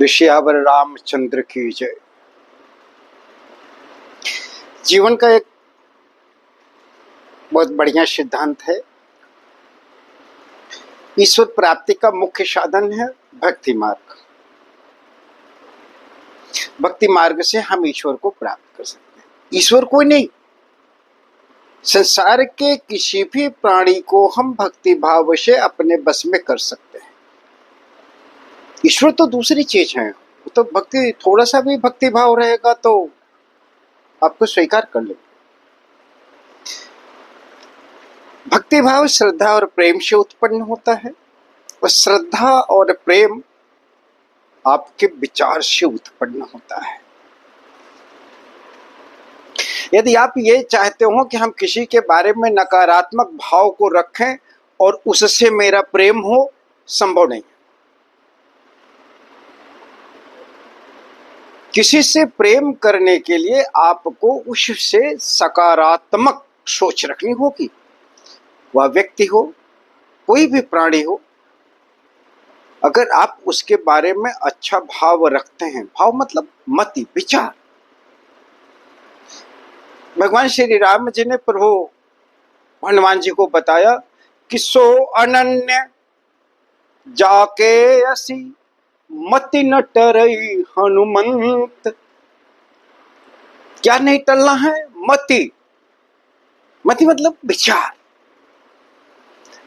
विषयावर रामचंद्र की जय। जीवन का एक बहुत बढ़िया सिद्धांत है। ईश्वर प्राप्ति का मुख्य साधन है भक्ति मार्ग। भक्ति मार्ग से हम ईश्वर को प्राप्त कर सकते हैं। ईश्वर कोई नहीं, संसार के किसी भी प्राणी को हम भक्ति भाव से अपने बस में कर सकते हैं। ईश्वर तो दूसरी चीज है, तो भक्ति, थोड़ा सा भी भक्ति भाव रहेगा तो आपको स्वीकार कर ले। भक्ति भाव श्रद्धा और प्रेम से उत्पन्न होता है और श्रद्धा और प्रेम आपके विचार से उत्पन्न होता है। यदि आप ये चाहते हो कि हम किसी के बारे में नकारात्मक भाव को रखें और उससे मेरा प्रेम हो, संभव नहीं। किसी से प्रेम करने के लिए आपको उससे सकारात्मक सोच रखनी होगी। वह व्यक्ति हो, कोई भी प्राणी हो, अगर आप उसके बारे में अच्छा भाव रखते हैं, भाव मतलब मति, विचार। भगवान श्री राम जी ने प्रभु हनुमान जी को बताया कि सो अनन्य जाके असी मति न टरई हनुमंत। क्या नहीं टलना है? मति। मति मतलब विचार।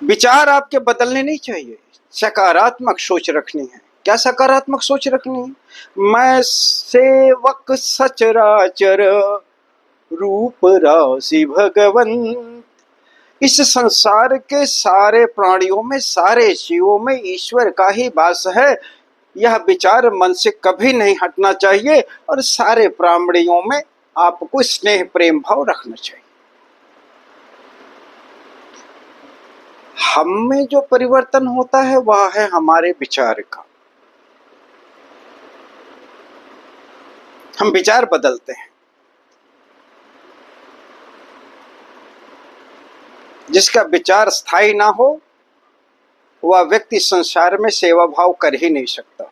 विचार आपके बदलने नहीं चाहिए, सकारात्मक सोच रखनी है। क्या सकारात्मक सोच रखनी है? मैं सेवक सचराचर रूप राशि भगवंत। इस संसार के सारे प्राणियों में, सारे जीवों में ईश्वर का ही वास है। यह विचार मन से कभी नहीं हटना चाहिए और सारे प्राणियों में आपको स्नेह प्रेम भाव रखना चाहिए। हम में जो परिवर्तन होता है वह है हमारे विचार का। हम विचार बदलते हैं। जिसका विचार स्थायी ना हो वह व्यक्ति संसार में सेवा भाव कर ही नहीं सकता।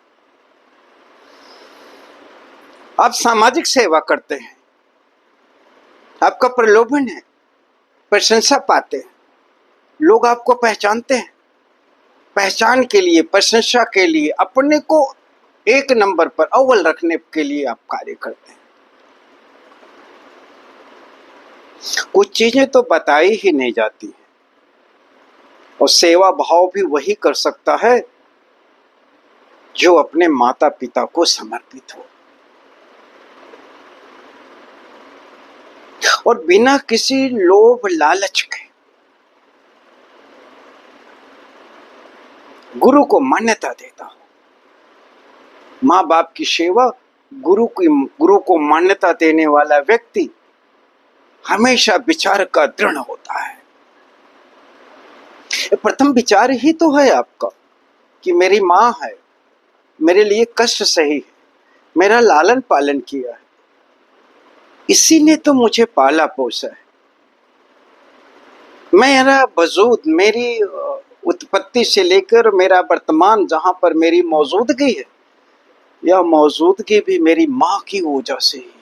आप सामाजिक सेवा करते हैं, आपका प्रलोभन है, प्रशंसा पाते हैं, लोग आपको पहचानते हैं। पहचान के लिए, प्रशंसा के लिए, अपने को एक नंबर पर अव्वल रखने के लिए आप कार्य करते हैं। कुछ चीजें तो बताई ही नहीं जाती हैं और सेवा भाव भी वही कर सकता है जो अपने माता पिता को समर्पित हो और बिना किसी लोभ लालच के गुरु को मान्यता देता हो। माँ बाप की सेवा, गुरु को मान्यता देने वाला व्यक्ति हमेशा विचार का दृढ़ होता है। प्रथम विचार ही तो है आपका कि मेरी माँ है, मेरे लिए कष्ट सही है, मेरा लालन पालन किया है, इसी ने तो मुझे पाला पोसा है। मेरा वजूद, मेरी उत्पत्ति से लेकर मेरा वर्तमान जहां पर मेरी मौजूदगी है, यह मौजूदगी भी मेरी माँ की वजह से ही है।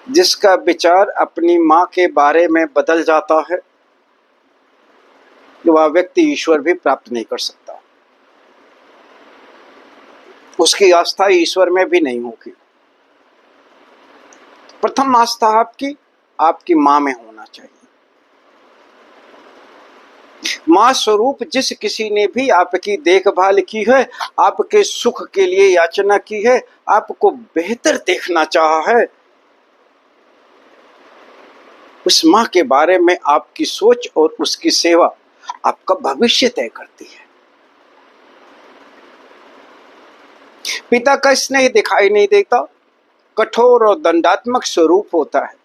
जिसका विचार अपनी माँ के बारे में बदल जाता है वह व्यक्ति ईश्वर भी प्राप्त नहीं कर सकता। उसकी आस्था ईश्वर में भी नहीं होगी। प्रथम आस्था आपकी माँ में होना चाहिए। माँ स्वरूप जिस किसी ने भी आपकी देखभाल की है, आपके सुख के लिए याचना की है, आपको बेहतर देखना चाहा है, उस माँ के बारे में आपकी सोच और उसकी सेवा आपका भविष्य तय करती है। पिता का स्नेह दिखाई नहीं देता, कठोर और दंडात्मक स्वरूप होता है।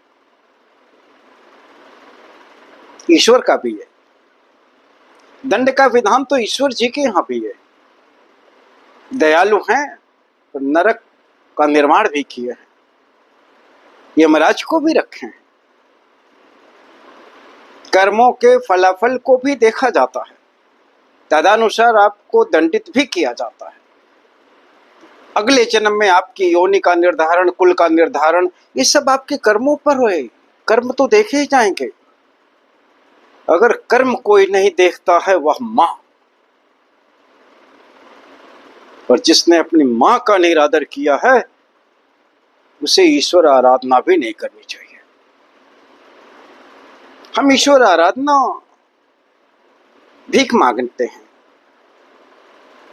ईश्वर का भी है। दंड का विधान तो ईश्वर जी के यहां भी है। दयालु हैं तो नरक का निर्माण भी किया है, यमराज को भी रखे हैं। कर्मों के फलाफल को भी देखा जाता है, तदनुसार आपको दंडित भी किया जाता है। अगले जन्म में आपकी योनि का निर्धारण, कुल का निर्धारण, ये सब आपके कर्मों पर होए। कर्म तो देखे ही जाएंगे। अगर कर्म कोई नहीं देखता है वह मां, और जिसने अपनी मां का निरादर किया है उसे ईश्वर आराधना भी नहीं करनी चाहिए। हम ईश्वर आराधना भीख मांगते हैं,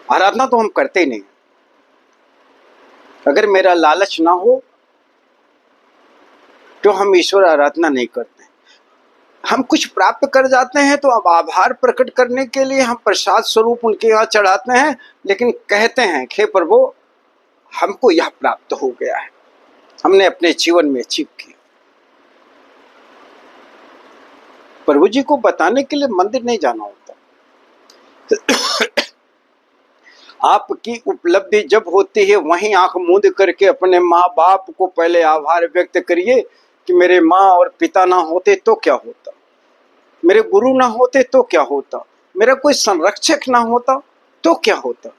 आराधना तो हम करते ही नहीं। अगर मेरा लालच ना हो तो हम ईश्वर आराधना नहीं करते। हम कुछ प्राप्त कर जाते हैं तो अब आभार प्रकट करने के लिए हम प्रसाद स्वरूप उनके यहाँ चढ़ाते हैं, लेकिन कहते हैं हे प्रभु हमको यह प्राप्त हो गया है, हमने अपने जीवन में अचीव किया। प्रभु जी को बताने के लिए मंदिर नहीं जाना होता। आपकी उपलब्धि जब होती है वहीं आंख मूंद करके अपने माँ बाप को पहले आभार व्यक्त करिए कि मेरे माँ और पिता ना होते तो क्या होता, मेरे गुरु ना होते तो क्या होता, मेरा कोई संरक्षक ना होता तो क्या होता।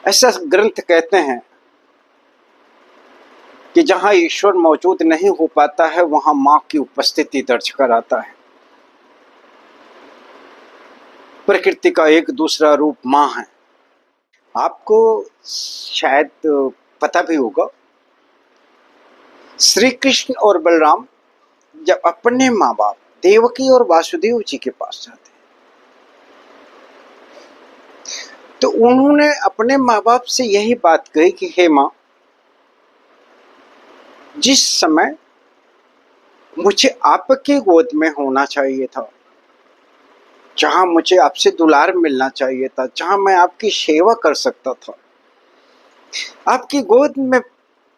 ऐसा ग्रंथ कहते हैं कि जहां ईश्वर मौजूद नहीं हो पाता है वहां मां की उपस्थिति दर्ज कराता है। प्रकृति का एक दूसरा रूप मां है। आपको शायद पता भी होगा, श्री कृष्ण और बलराम जब अपने माँ बाप देवकी और वासुदेव जी के पास जाते हैं तो उन्होंने अपने माँ बाप से यही बात कही कि हे माँ, जिस समय मुझे आपके गोद में होना चाहिए था, जहां मुझे आपसे दुलार मिलना चाहिए था, जहां मैं आपकी सेवा कर सकता था, आपकी गोद में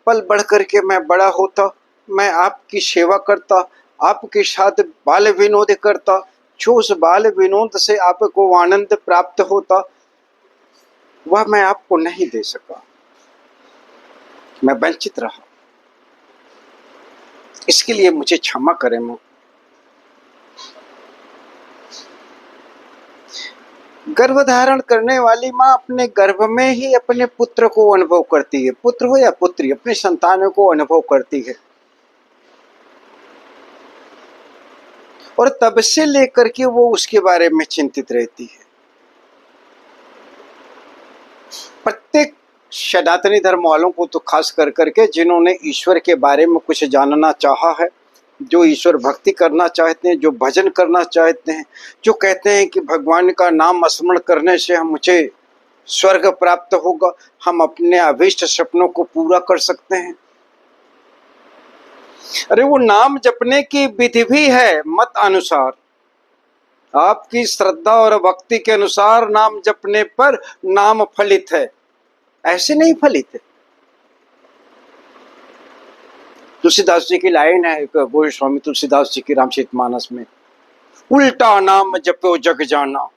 पल बढ़ करके मैं बड़ा होता, मैं आपकी सेवा करता, आपके साथ बाल विनोद करता, जो उस बाल विनोद से आपको आनंद प्राप्त होता वह मैं आपको नहीं दे सका, मैं वंचित रहा। इसके लिए मुझे क्षमा करें मां। गर्भ धारण करने वाली मां अपने गर्भ में ही अपने पुत्र को अनुभव करती है, पुत्र हो या पुत्री, अपने संतानों को अनुभव करती है, और तब से लेकर के वो उसके बारे में चिंतित रहती है। प्रत्येक सनातनी धर्म वालों को तो खास कर करके जिन्होंने ईश्वर के बारे में कुछ जानना चाहा है, जो ईश्वर भक्ति करना चाहते हैं, जो भजन करना चाहते हैं, जो कहते हैं कि भगवान का नाम स्मरण करने से हम मुझे स्वर्ग प्राप्त होगा, हम अपने अभीष्ट सपनों को पूरा कर सकते हैं। अरे वो नाम जपने की विधि भी है मत अनुसार, आपकी श्रद्धा और भक्ति के अनुसार नाम जपने पर नाम फलित है, ऐसे नहीं फलित है। तुलसीदास जी की लाइन है गोस्वामी तुलसीदास जी की रामचरितमानस में, उल्टा नाम जपो जग जाना,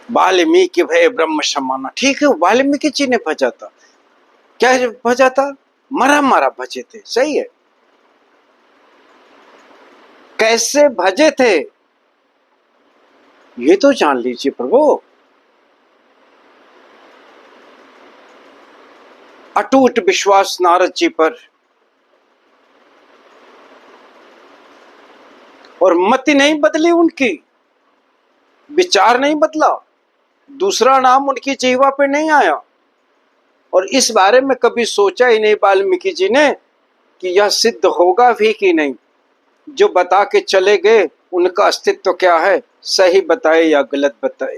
वाल्मीकि भय ब्रह्म समाना। ठीक है, वाल्मीकि जी ने भजा था, क्या भजा था, मरा मरा भजे थे, सही है। कैसे भजे थे ये तो जान लीजिए प्रभु। अटूट विश्वास नारद जी पर, और मति नहीं बदली उनकी, विचार नहीं बदला, दूसरा नाम उनकी जीवा पे नहीं आया, और इस बारे में कभी सोचा ही नहीं वाल्मीकि जी ने कि यह सिद्ध होगा भी कि नहीं। जो बता के चले गए उनका अस्तित्व क्या है, सही बताए या गलत बताए।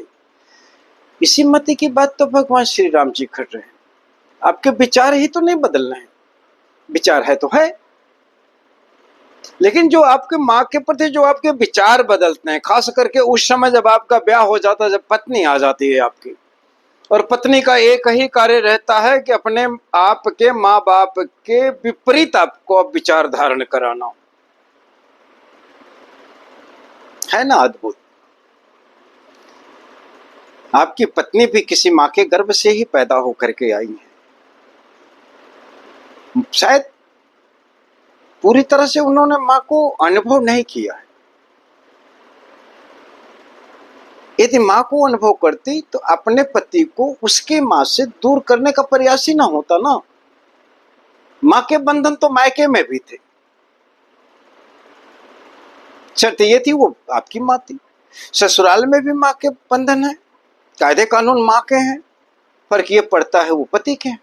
इसी मति की बात तो भगवान श्री राम जी कर रहे हैं। आपके विचार ही तो नहीं बदल रहे हैं, विचार है तो है, लेकिन जो आपके माँ के प्रति जो आपके विचार बदलते हैं, खास करके उस समय जब आपका ब्याह हो जाता है, जब पत्नी आ जाती है आपकी, और पत्नी का एक ही कार्य रहता है कि अपने आप के माँ बाप के विपरीत आपको विचार धारण कराना, है ना अद्भुत। आपकी पत्नी भी किसी माँ के गर्भ से ही पैदा होकर के आई है, शायद पूरी तरह से उन्होंने माँ को अनुभव नहीं किया है। यदि माँ को अनुभव करती तो अपने पति को उसके माँ से दूर करने का प्रयास ही ना होता ना। माँ के बंधन तो मायके में भी थे, शर्त ये थी वो आपकी माँ थी। ससुराल में भी माँ के बंधन है, कायदे कानून माँ के हैं, फर्क ये पड़ता है वो पति के हैं।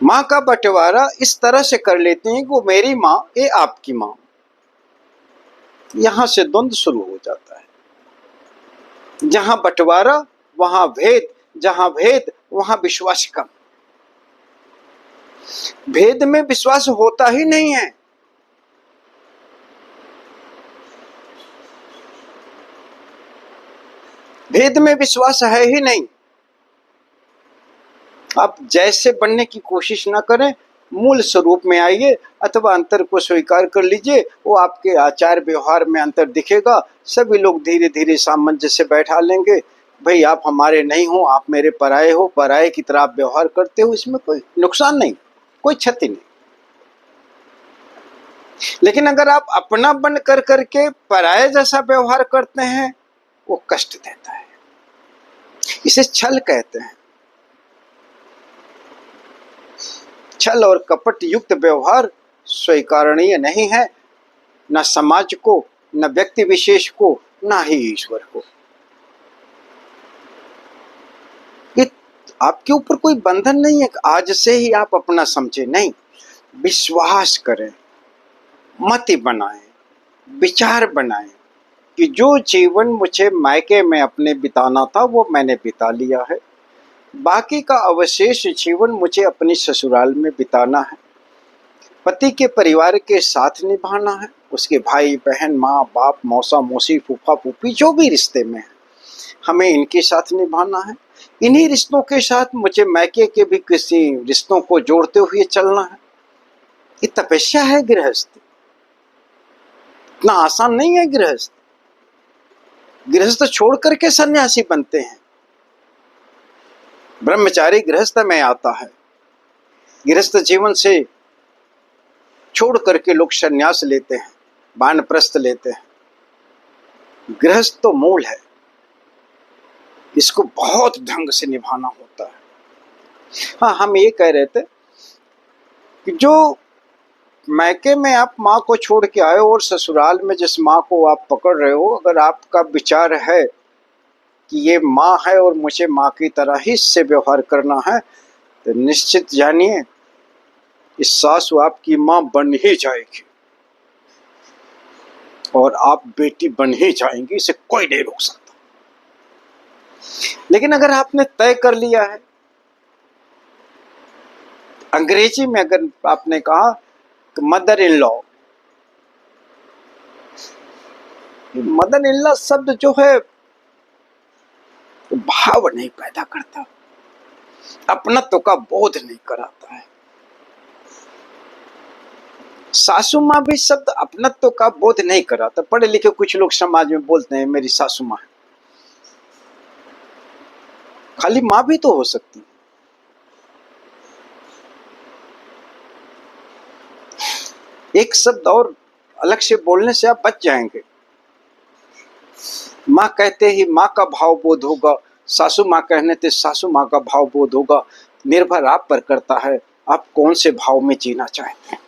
माँ का बंटवारा इस तरह से कर लेती हैं कि वो मेरी माँ, ये आपकी माँ। यहां से द्वंद्व शुरू हो जाता है। जहां बंटवारा वहां भेद, जहां भेद वहां विश्वास कम। भेद में विश्वास होता ही नहीं है। भेद में विश्वास है ही नहीं। आप जैसे बनने की कोशिश ना करें, मूल स्वरूप में आइए अथवा अंतर को स्वीकार कर लीजिए। वो आपके आचार व्यवहार में अंतर दिखेगा। सभी लोग धीरे धीरे सामंजस्य से बैठा लेंगे। भाई आप हमारे नहीं हो, आप मेरे पराये हो, पराये की तरह आप व्यवहार करते हो, इसमें कोई नुकसान नहीं, कोई क्षति नहीं। लेकिन अगर आप अपना बन कर करके पराये जैसा व्यवहार करते हैं, वो कष्ट देता है। इसे छल कहते हैं। छल और कपट युक्त व्यवहार स्वीकारणीय नहीं है, न समाज को, न व्यक्ति विशेष को, न ही ईश्वर को। ये आपके ऊपर कोई बंधन नहीं है आज से ही आप अपना समझे, नहीं। विश्वास करें, मति बनाएं, विचार बनाएं कि जो जीवन मुझे मायके में अपने बिताना था वो मैंने बिता लिया है। बाकी का अवशेष जीवन मुझे अपनी ससुराल में बिताना है। पति के परिवार के साथ निभाना है, उसके भाई बहन, माँ बाप, मौसा मौसी, फूफा फूफी, जो भी रिश्ते में है, हमें इनके साथ निभाना है। इन्हीं रिश्तों के साथ मुझे मायके के भी किसी रिश्तों को जोड़ते हुए चलना है। ये तपस्या है गृहस्थ, इतना आसान नहीं है गृहस्थ। गृहस्थ छोड़ करके सन्यासी बनते हैं, ब्रह्मचारी गृहस्थ में आता है। गृहस्थ जीवन से छोड़ करके लोग सन्यास लेते हैं, वानप्रस्थ लेते हैं। गृहस्थ तो मूल है, इसको बहुत ढंग से निभाना होता है। हाँ, हम ये कह रहे थे कि जो मायके में आप माँ को छोड़ के आए और ससुराल में जिस माँ को आप पकड़ रहे हो, अगर आपका विचार है कि ये माँ है और मुझे माँ की तरह ही इससे व्यवहार करना है, तो निश्चित जानिए इस सासु आपकी माँ बन ही जाएगी और आप बेटी बन ही जाएंगी, इसे कोई नहीं रोक सकता। लेकिन अगर आपने तय कर लिया है, अंग्रेजी में अगर आपने कहा कि mother in law, mother in law शब्द जो है भाव नहीं पैदा करता, अपनत्व का बोध नहीं कराता है। सासू माँ भी शब्द अपनत्व का बोध नहीं कराता। पढ़े लिखे कुछ लोग समाज में बोलते हैं मेरी सासू माँ है, खाली माँ भी तो हो सकती है। एक शब्द और अलग से बोलने से आप बच जाएंगे। माँ कहते ही माँ का भाव बोध होगा, सासू माँ कहने से सासू माँ का भाव बोध होगा। निर्भर आप पर करता है आप कौन से भाव में जीना चाहते हैं।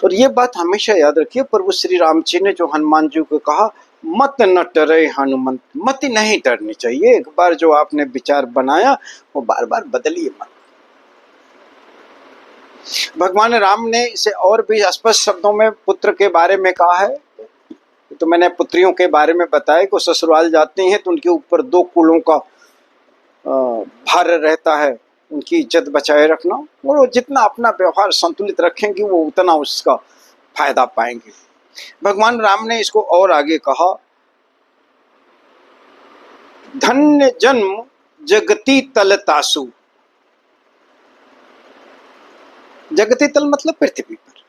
और ये बात हमेशा याद रखिए, प्रभु श्री राम जी ने जो हनुमान जी को कहा, मत न डरे हनुमंत, मत नहीं डरनी चाहिए। एक बार जो आपने विचार बनाया वो बार बार बदलिए मत। भगवान राम ने इसे और भी स्पष्ट शब्दों में पुत्र के बारे में कहा है। तो मैंने पुत्रियों के बारे में बताया कि ससुराल जाती हैं तो उनके ऊपर 2 कुलों का भार रहता है, उनकी इज्जत बचाए रखना, और वो जितना अपना व्यवहार संतुलित रखेंगे वो उतना उसका फायदा पाएंगे। भगवान राम ने इसको और आगे कहा, धन्य जन्म जगती तल तासु। जगती तल मतलब पृथ्वी पर।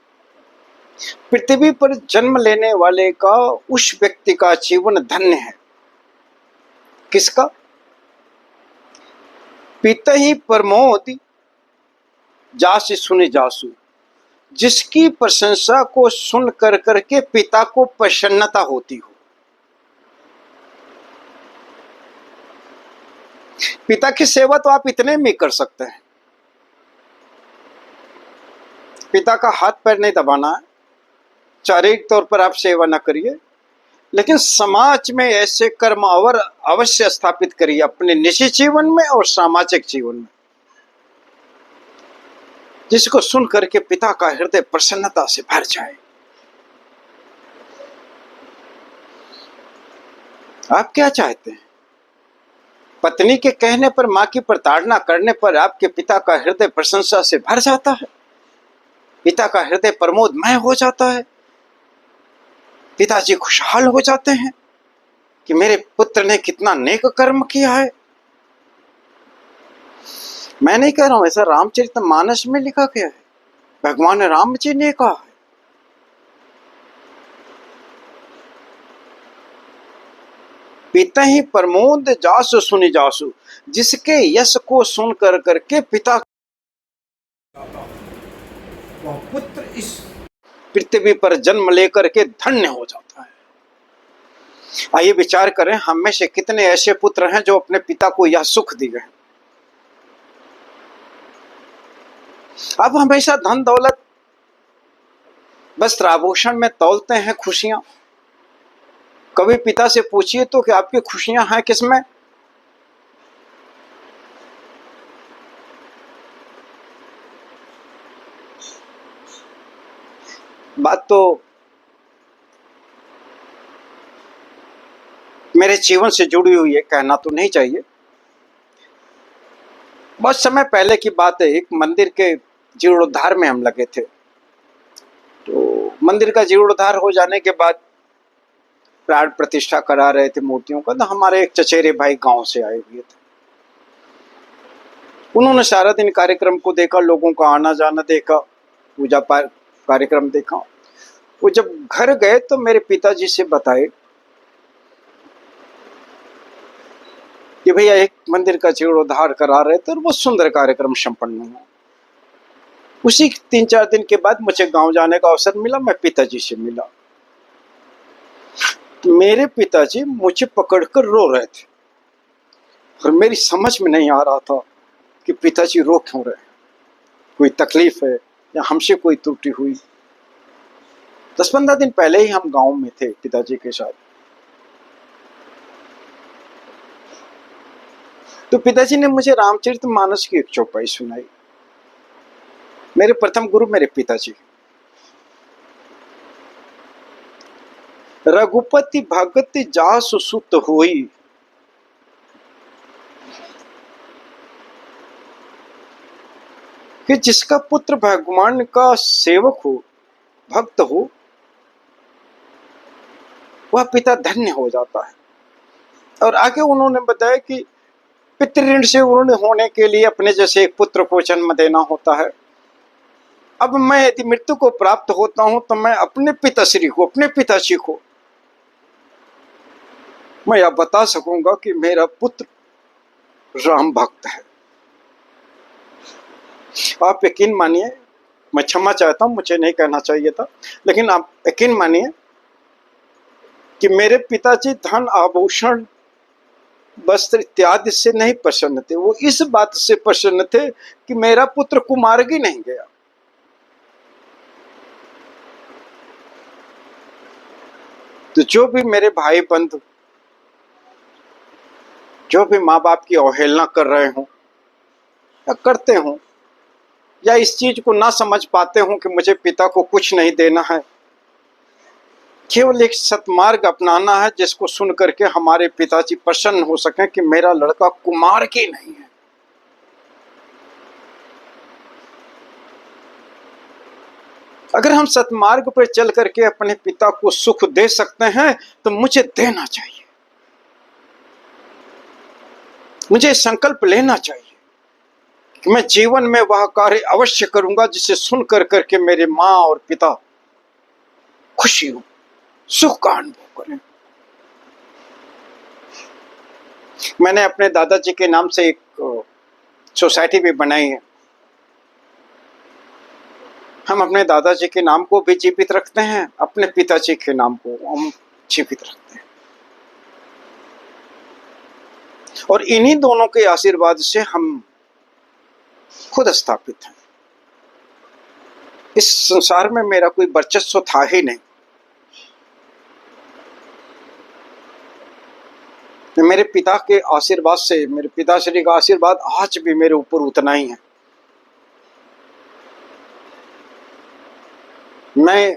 पृथ्वी पर जन्म लेने वाले का, उस व्यक्ति का जीवन धन्य है। किसका? पिता ही प्रमोद जासु सुनि जासु, जिसकी प्रशंसा को सुन कर करके पिता को प्रसन्नता होती हो। पिता की सेवा तो आप इतने में कर सकते हैं, पिता का हाथ पैर नहीं दबाना है, शारीरिक तौर पर आप सेवा न करिए, लेकिन समाज में ऐसे कर्म और अवश्य स्थापित करिए अपने निजी जीवन में और सामाजिक जीवन में, जिसको सुन करके पिता का हृदय प्रसन्नता से भर जाए। आप क्या चाहते हैं? पत्नी के कहने पर, मां की प्रताड़ना करने पर आपके पिता का हृदय प्रशंसा से भर जाता है, पिता का हृदय प्रमोदमय हो जाता है, पिताजी खुशहाल हो जाते हैं कि मेरे पुत्र ने कितना नेक कर्म किया है। मैं नहीं कह रहा हूं, ऐसा रामचरितमानस में लिखा गया है, भगवान राम जी ने कहा है। पिता ही प्रमोद जासु सुनि जासु, जिसके यश को सुन कर करके पिता वह पुत्र इस पृथ्वी पर जन्म लेकर के धन्य हो जाता है। आइए विचार करें, हम में से कितने ऐसे पुत्र हैं जो अपने पिता को यह सुख दिए हैं। अब हमेशा धन दौलत वस्त्र आभूषण में तौलते हैं खुशियां। कभी पिता से पूछिए तो कि आपकी खुशियां हैं किसमें? बात तो मेरे जीवन से जुड़ी हुई है, कहना तो नहीं चाहिए। बहुत समय पहले की बात है, एक मंदिर के जीर्णोद्धार में हम लगे थे। तो मंदिर का जीर्णोद्धार हो जाने के बाद प्राण प्रतिष्ठा करा रहे थे मूर्तियों का, तो हमारे एक चचेरे भाई गांव से आए हुए थे। उन्होंने सारा दिन कार्यक्रम को देखा, लोगों का आना जाना देखा, पूजा पाठ कार्यक्रम देखा। वो जब घर गए तो मेरे पिताजी से बताए कि भैया एक मंदिर का जीर्णोद्धार करा रहे थे और बहुत सुंदर कार्यक्रम संपन्न हुआ। उसी 3-4 दिन के बाद मुझे गांव जाने का अवसर मिला, मैं पिताजी से मिला। तो मेरे पिताजी मुझे पकड़कर रो रहे थे और मेरी समझ में नहीं आ रहा था कि पिताजी रो क्यों रहे, कोई तकलीफ है या हमसे कोई त्रुटि हुई। 10-15 दिन पहले ही हम गांव में थे पिताजी के साथ। तो पिताजी ने मुझे रामचरितमानस की एक चौपाई सुनाई। मेरे प्रथम गुरु मेरे पिताजी। रघुपति भगत जासु सुत होई, कि जिसका पुत्र भगवान का सेवक हो, भक्त हो, वह पिता धन्य हो जाता है। और आगे उन्होंने बताया कि पितृऋण से ऋण होने के लिए अपने जैसे एक पुत्र को जन्म देना होता है। अब मैं यदि मृत्यु को प्राप्त होता हूं तो मैं अपने पिताश्री को, अपने पिताजी को मैं यह बता सकूंगा कि मेरा पुत्र राम भक्त है। आप यकीन मानिए, मैं क्षमा चाहता हूं, मुझे नहीं कहना चाहिए था, लेकिन आप यकीन मानिए कि मेरे पिताजी धन आभूषण वस्त्र इत्यादि से नहीं प्रसन्न थे, वो इस बात से प्रसन्न थे कि मेरा पुत्र कुमार्गी नहीं गया। तो जो भी मेरे भाई बंधु, जो भी माँ बाप की अवहेलना कर रहे हों या करते हों, या इस चीज को ना समझ पाते हों कि मुझे पिता को कुछ नहीं देना है, केवल एक सतमार्ग अपनाना है जिसको सुन करके हमारे पिताजी प्रसन्न हो सकें कि मेरा लड़का कुमार्गी नहीं है। अगर हम सतमार्ग पर चल करके अपने पिता को सुख दे सकते हैं तो मुझे देना चाहिए, मुझे संकल्प लेना चाहिए कि मैं जीवन में वह कार्य अवश्य करूंगा जिसे सुन कर करके मेरे माँ और पिता खुशी हो, सुख का अनुभव करें। मैंने अपने दादाजी के नाम से एक सोसाइटी भी बनाई है। हम अपने दादाजी के नाम को भी जीवित रखते हैं, अपने पिताजी के नाम को हम जीवित रखते हैं, और इन्हीं दोनों के आशीर्वाद से हम खुद स्थापित हैं। इस संसार में मेरा कोई वर्चस्व था ही नहीं। मेरे पिता के आशीर्वाद से, मेरे पिताश्री का आशीर्वाद आज भी मेरे ऊपर उतना ही है। मैं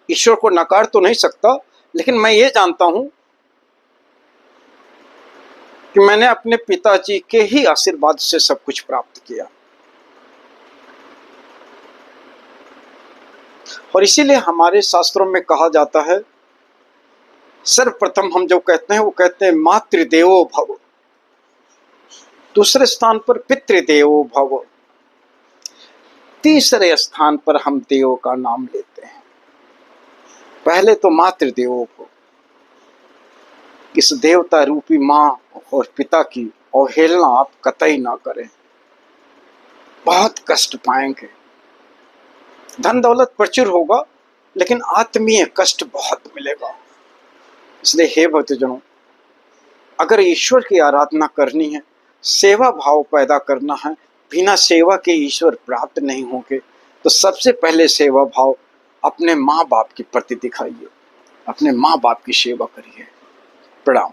ईश्वर को नकार तो नहीं सकता, लेकिन मैं ये जानता हूं कि मैंने अपने पिताजी के ही आशीर्वाद से सब कुछ प्राप्त किया। और इसीलिए हमारे शास्त्रों में कहा जाता है, सर्वप्रथम हम जो कहते हैं वो कहते हैं मातृदेवो भव, दूसरे स्थान पर पितृदेवो भव, तीसरे स्थान पर हम देव का नाम लेते हैं। पहले तो मातृदेवो को, इस देवता रूपी मां और पिता की अवहेलना आप कतई ना करें, बहुत कष्ट पाएंगे। धन दौलत प्रचुर होगा, लेकिन आत्मीय कष्ट बहुत मिलेगा। इसलिए हे भक्तजनों, अगर ईश्वर की आराधना करनी है, सेवा भाव पैदा करना है, बिना सेवा के ईश्वर प्राप्त नहीं होंगे, तो सबसे पहले सेवा भाव अपने माँ बाप के प्रति दिखाइए, अपने माँ बाप की सेवा करिए। प्रणाम।